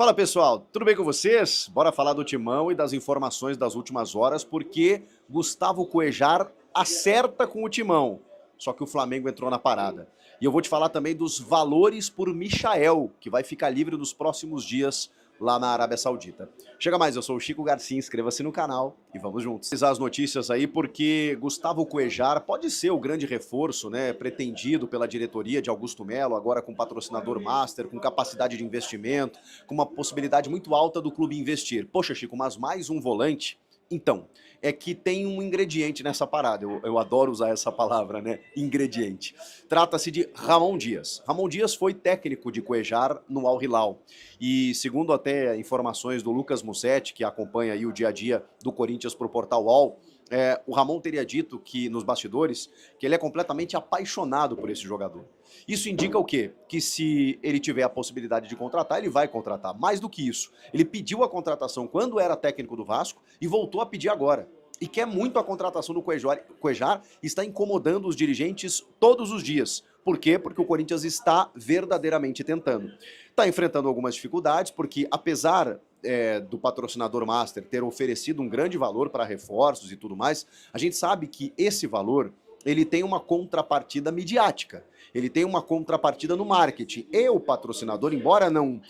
Fala pessoal, tudo bem com vocês? Bora falar do Timão e das informações das últimas horas, porque Gustavo Cuéllar acerta com o Timão, só que o Flamengo entrou na parada. E eu vou te falar também dos valores por Michael, que vai ficar livre nos próximos dias lá na Arábia Saudita. Chega mais, eu sou o Chico Garcia, inscreva-se no canal e vamos juntos. As notícias aí porque Gustavo Cuéllar pode ser o grande reforço, né, pretendido pela diretoria de Augusto Melo, agora com patrocinador master, com capacidade de investimento, com uma possibilidade muito alta do clube investir. Poxa, Chico, mas mais um volante? Então, é que tem um ingrediente nessa parada, eu adoro usar essa palavra, né, ingrediente. Trata-se de Ramon Dias. Ramon Dias foi técnico de Cuéllar no Al Hilal e segundo até informações do Lucas Mussetti, que acompanha aí o dia a dia do Corinthians pro Portal UOL, o Ramon teria dito que nos bastidores que ele é completamente apaixonado por esse jogador. Isso indica o quê? Que se ele tiver a possibilidade de contratar, ele vai contratar. Mais do que isso, ele pediu a contratação quando era técnico do Vasco e voltou a pedir agora. E quer muito a contratação do Cuéllar, está incomodando os dirigentes todos os dias. Por quê? Porque o Corinthians está verdadeiramente tentando. Está enfrentando algumas dificuldades, porque apesar do patrocinador master ter oferecido um grande valor para reforços e tudo mais, a gente sabe que esse valor ele tem uma contrapartida midiática, ele tem uma contrapartida no marketing. E o patrocinador, embora não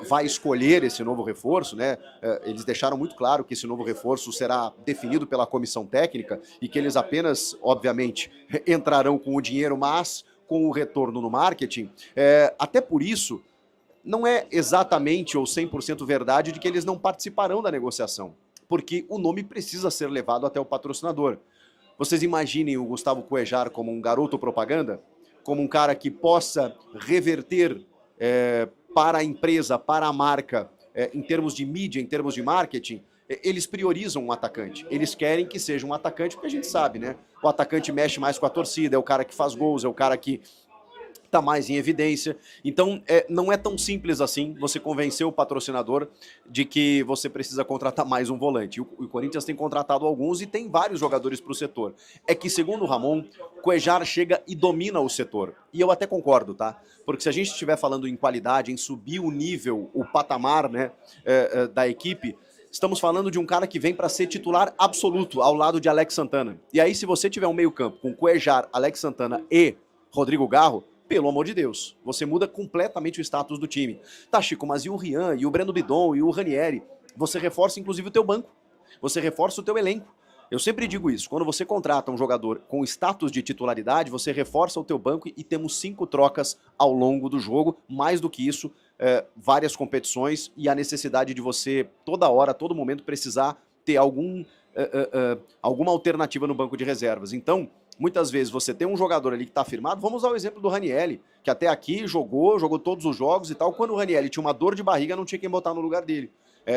vá escolher esse novo reforço, né, eles deixaram muito claro que esse novo reforço será definido pela comissão técnica e que eles apenas, obviamente, entrarão com o dinheiro, mas com o retorno no marketing. Até por isso, não é exatamente ou 100% verdade de que eles não participarão da negociação, porque o nome precisa ser levado até o patrocinador. Vocês imaginem o Gustavo Cuéllar como um garoto propaganda? Como um cara que possa reverter para a empresa, para a marca, em termos de mídia, em termos de marketing? Eles priorizam um atacante, eles querem que seja um atacante, porque a gente sabe, né? O atacante mexe mais com a torcida, é o cara que faz gols, é o cara que está mais em evidência. Então, não é tão simples assim você convencer o patrocinador de que você precisa contratar mais um volante. O Corinthians tem contratado alguns e tem vários jogadores para o setor. É que, segundo o Ramon, Cuéllar chega e domina o setor. E eu até concordo, tá? Porque se a gente estiver falando em qualidade, em subir o nível, o patamar, né, da equipe, estamos falando de um cara que vem para ser titular absoluto ao lado de Alex Santana. E aí, se você tiver um meio campo com Cuéllar, Alex Santana e Rodrigo Garro, pelo amor de Deus, você muda completamente o status do time. Tá, Chico, mas e o Rian, e o Breno Bidon, e o Ranieri? Você reforça inclusive o teu banco, você reforça o teu elenco. Eu sempre digo isso, quando você contrata um jogador com status de titularidade, você reforça o teu banco e temos 5 trocas ao longo do jogo, mais do que isso, várias competições e a necessidade de você, toda hora, todo momento, precisar ter alguma alternativa no banco de reservas. Então, muitas vezes você tem um jogador ali que está firmado, vamos usar o exemplo do Ranieri, que até aqui jogou todos os jogos e tal, quando o Ranieri tinha uma dor de barriga, não tinha quem botar no lugar dele.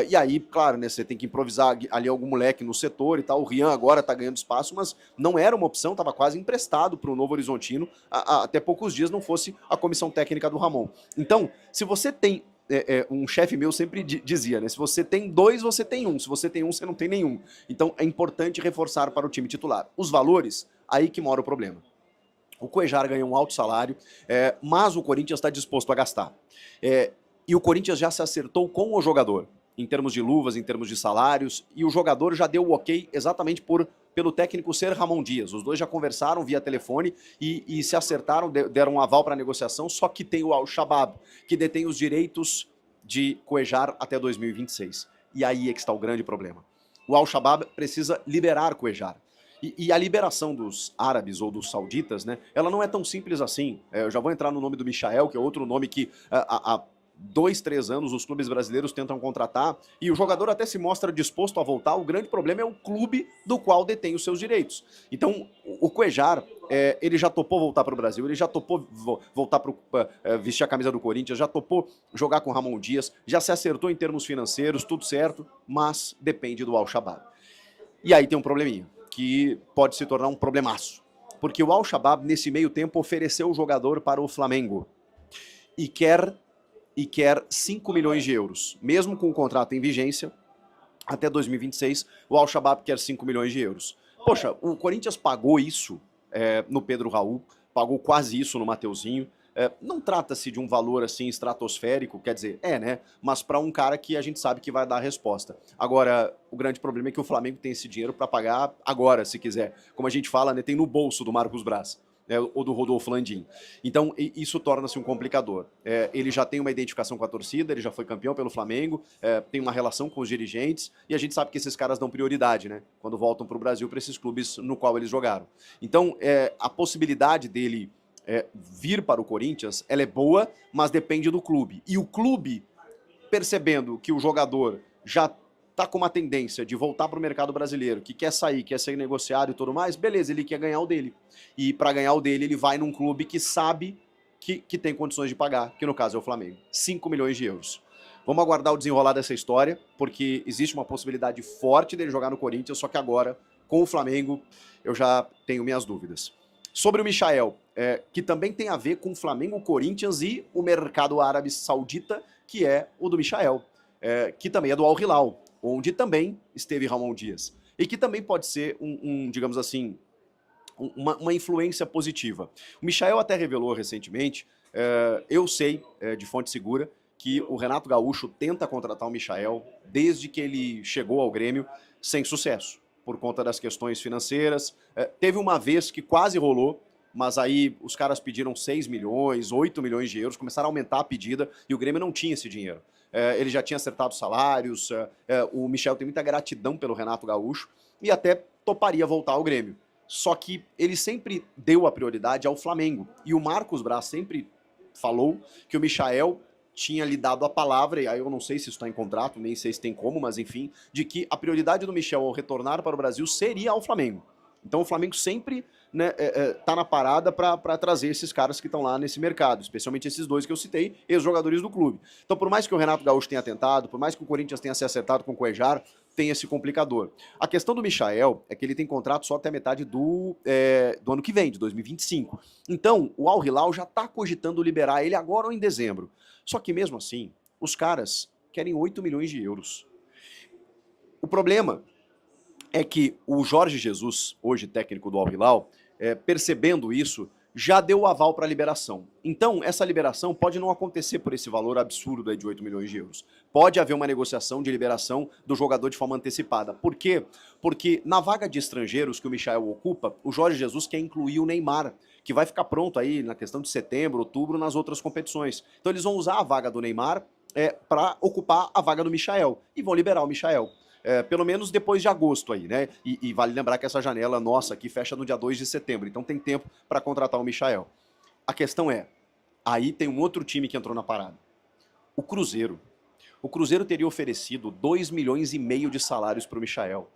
E aí, claro, né, você tem que improvisar ali algum moleque no setor e tal, o Rian agora tá ganhando espaço, mas não era uma opção, estava quase emprestado para o Novo Horizontino, até poucos dias não fosse a comissão técnica do Ramon. Então, se você tem um chefe meu sempre dizia, né? Se você tem 2, você tem 1. Se você tem 1, você não tem nenhum. Então é importante reforçar para o time titular. Os valores, aí que mora o problema. O Cuéllar ganha um alto salário, mas o Corinthians está disposto a gastar. E o Corinthians já se acertou com o jogador, em termos de luvas, em termos de salários, e o jogador já deu o ok exatamente pelo técnico ser Ramon Dias. Os dois já conversaram via telefone e se acertaram, deram um aval para a negociação, só que tem o Al-Shabaab, que detém os direitos de Cuéllar até 2026. E aí é que está o grande problema. O Al-Shabaab precisa liberar Cuéllar. E a liberação dos árabes ou dos sauditas, né, ela não é tão simples assim. Eu já vou entrar no nome do Michael, que é outro nome que há 2, 3 anos os clubes brasileiros tentam contratar e o jogador até se mostra disposto a voltar. O grande problema é o clube do qual detém os seus direitos. Então, o Cuéllar, ele já topou voltar para o Brasil, ele já topou voltar para vestir a camisa do Corinthians, já topou jogar com Ramon Dias, já se acertou em termos financeiros, tudo certo, mas depende do Al-Shabaab. E aí tem um probleminha, que pode se tornar um problemaço. Porque o Al-Shabaab, nesse meio tempo, ofereceu o jogador para o Flamengo e quer 5 milhões de euros. Mesmo com o contrato em vigência, até 2026, o Al-Shabaab quer 5 milhões de euros. Poxa, o Corinthians pagou isso no Pedro Raul, pagou quase isso no Mateuzinho, Não trata-se de um valor assim estratosférico, quer dizer, né? Mas para um cara que a gente sabe que vai dar a resposta. Agora, o grande problema é que o Flamengo tem esse dinheiro para pagar agora, se quiser. Como a gente fala, né, tem no bolso do Marcos Braz. Ou do Rodolfo Landim. Então, isso torna-se um complicador. Ele já tem uma identificação com a torcida, ele já foi campeão pelo Flamengo, tem uma relação com os dirigentes, e a gente sabe que esses caras dão prioridade, né? Quando voltam para o Brasil, para esses clubes no qual eles jogaram. Então, a possibilidade dele vir para o Corinthians, ela é boa, mas depende do clube. E o clube, percebendo que o jogador já tá com uma tendência de voltar para o mercado brasileiro, que quer sair, quer ser negociado e tudo mais, beleza, ele quer ganhar o dele. E para ganhar o dele, ele vai num clube que sabe que tem condições de pagar, que no caso é o Flamengo. 5 milhões de euros. Vamos aguardar o desenrolar dessa história, porque existe uma possibilidade forte dele jogar no Corinthians, só que agora, com o Flamengo, eu já tenho minhas dúvidas. Sobre o Michael, que também tem a ver com o Flamengo, o Corinthians e o mercado árabe saudita, que é o do Michael, que também é do Al Hilal, onde também esteve Ramon Dias. E que também pode ser digamos assim, uma influência positiva. O Michael até revelou recentemente, eu sei de fonte segura, que o Renato Gaúcho tenta contratar o Michael desde que ele chegou ao Grêmio sem sucesso, por conta das questões financeiras. Teve uma vez que quase rolou, mas aí os caras pediram 6 milhões, 8 milhões de euros, começaram a aumentar a pedida e o Grêmio não tinha esse dinheiro. Ele já tinha acertado salários, o Michel tem muita gratidão pelo Renato Gaúcho e até toparia voltar ao Grêmio. Só que ele sempre deu a prioridade ao Flamengo. E o Marcos Braz sempre falou que o Michael tinha lhe dado a palavra, e aí eu não sei se isso está em contrato, nem sei se tem como, mas enfim, de que a prioridade do Michel ao retornar para o Brasil seria ao Flamengo. Então o Flamengo sempre tá na parada para trazer esses caras que estão lá nesse mercado, especialmente esses dois que eu citei, ex-jogadores do clube. Então por mais que o Renato Gaúcho tenha tentado, por mais que o Corinthians tenha se acertado com o Cuéllar, tem esse complicador. A questão do Michael é que ele tem contrato só até metade do ano que vem, de 2025. Então o Al Hilal já está cogitando liberar ele agora ou em dezembro. Só que mesmo assim, os caras querem 8 milhões de euros. O problema é que o Jorge Jesus, hoje técnico do Al Hilal, percebendo isso, já deu o aval para a liberação. Então, essa liberação pode não acontecer por esse valor absurdo aí de 8 milhões de euros. Pode haver uma negociação de liberação do jogador de forma antecipada. Por quê? Porque na vaga de estrangeiros que o Michael ocupa, o Jorge Jesus quer incluir o Neymar, que vai ficar pronto aí na questão de setembro, outubro, nas outras competições. Então eles vão usar a vaga do Neymar para ocupar a vaga do Michael e vão liberar o Michael. Pelo menos depois de agosto aí, né? E vale lembrar que essa janela nossa aqui fecha no dia 2 de setembro, então tem tempo para contratar o Michael. A questão aí tem um outro time que entrou na parada. O Cruzeiro. O Cruzeiro teria oferecido 2 milhões e meio de salários para o Michael.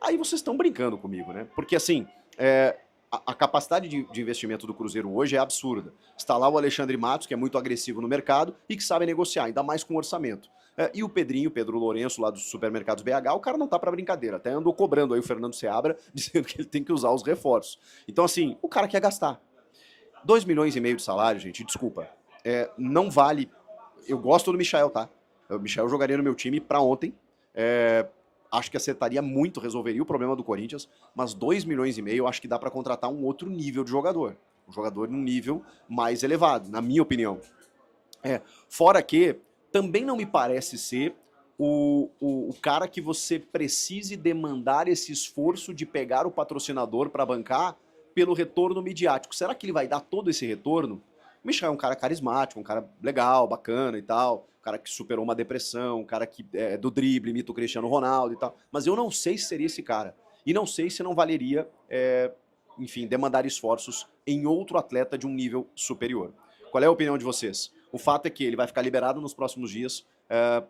Aí vocês estão brincando comigo, né? Porque assim, a capacidade de investimento do Cruzeiro hoje é absurda. Está lá o Alexandre Matos, que é muito agressivo no mercado e que sabe negociar, ainda mais com orçamento. E o Pedro Lourenço, lá dos supermercados BH, o cara não tá para brincadeira. Até andou cobrando aí o Fernando Seabra, dizendo que ele tem que usar os reforços. Então assim, o cara quer gastar. 2 milhões e meio de salário, gente, desculpa. Não vale... Eu gosto do Michael, tá? O Michael jogaria no meu time para ontem. Acho que acertaria muito, resolveria o problema do Corinthians, mas 2 milhões e meio acho que dá para contratar um outro nível de jogador. Um jogador num nível mais elevado, na minha opinião. Fora que também não me parece ser o cara que você precise demandar esse esforço de pegar o patrocinador para bancar pelo retorno midiático. Será que ele vai dar todo esse retorno? O Michael é um cara carismático, um cara legal, bacana e tal, um cara que superou uma depressão, um cara que é do drible, imita o Cristiano Ronaldo e tal, mas eu não sei se seria esse cara. E não sei se não valeria, enfim, demandar esforços em outro atleta de um nível superior. Qual é a opinião de vocês? O fato é que ele vai ficar liberado nos próximos dias,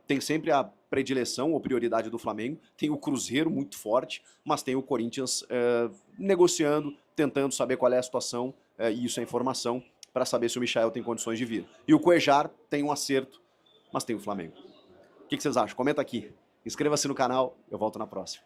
tem sempre a predileção ou prioridade do Flamengo, tem o Cruzeiro muito forte, mas tem o Corinthians negociando, tentando saber qual é a situação, e isso é informação, para saber se o Michael tem condições de vir. E o Cuéllar tem um acerto, mas tem o Flamengo. O que vocês acham? Comenta aqui. Inscreva-se no canal, eu volto na próxima.